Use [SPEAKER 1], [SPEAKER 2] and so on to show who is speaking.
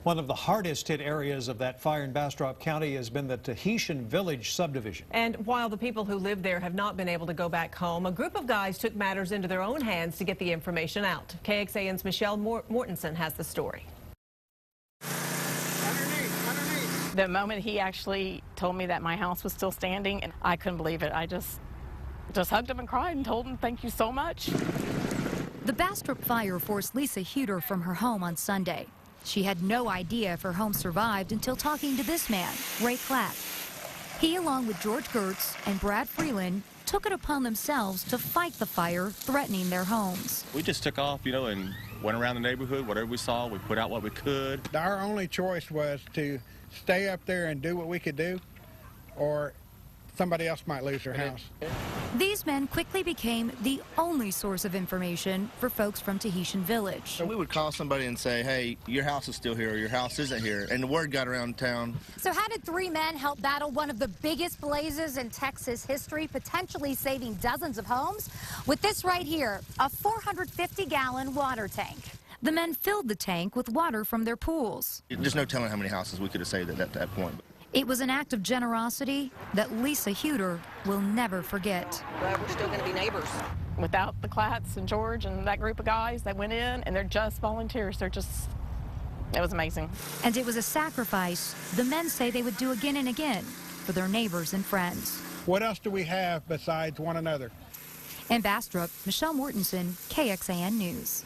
[SPEAKER 1] One of the hardest hit areas of that fire in Bastrop County has been the Tahitian Village subdivision.
[SPEAKER 2] And while the people who live there have not been able to go back home, a group of guys took matters into their own hands to get the information out. KXAN's Michelle Mortensen has the story.
[SPEAKER 3] The moment he actually told me that my house was still standing, and I couldn't believe it. I just hugged him and cried and told him thank you so much.
[SPEAKER 4] The Bastrop fire forced Lisa Huter from her home on Sunday. She had no idea if her home survived until talking to this man, Ray Klatt. He, along with Goertz and Brad Freeland, took it upon themselves to fight the fire threatening their homes.
[SPEAKER 5] We just took off, and went around the neighborhood. Whatever we saw, we put out what we could.
[SPEAKER 6] Our only choice was to stay up there and do what we could do, or somebody else might lose their house.
[SPEAKER 4] These men quickly became the only source of information for folks from Tahitian Village.
[SPEAKER 7] So we would call somebody and say, hey, your house is still here, or your house isn't here, and the word got around town.
[SPEAKER 8] So how did three men help battle one of the biggest blazes in Texas history, potentially saving dozens of homes? With this right here, a 450-gallon water tank.
[SPEAKER 4] The men filled the tank with water from their pools.
[SPEAKER 7] There's no telling how many houses we could have saved at that point.
[SPEAKER 4] It was an act of generosity that Lisa Huter will never forget.
[SPEAKER 9] Glad we're still going to be neighbors.
[SPEAKER 3] Without the Klatts and George and that group of guys that went in, and they're just volunteers. It was amazing.
[SPEAKER 4] And it was a sacrifice the men say they would do again and again for their neighbors and friends.
[SPEAKER 6] What else do we have besides one another?
[SPEAKER 4] In Bastrop, Michelle Mortensen, KXAN News.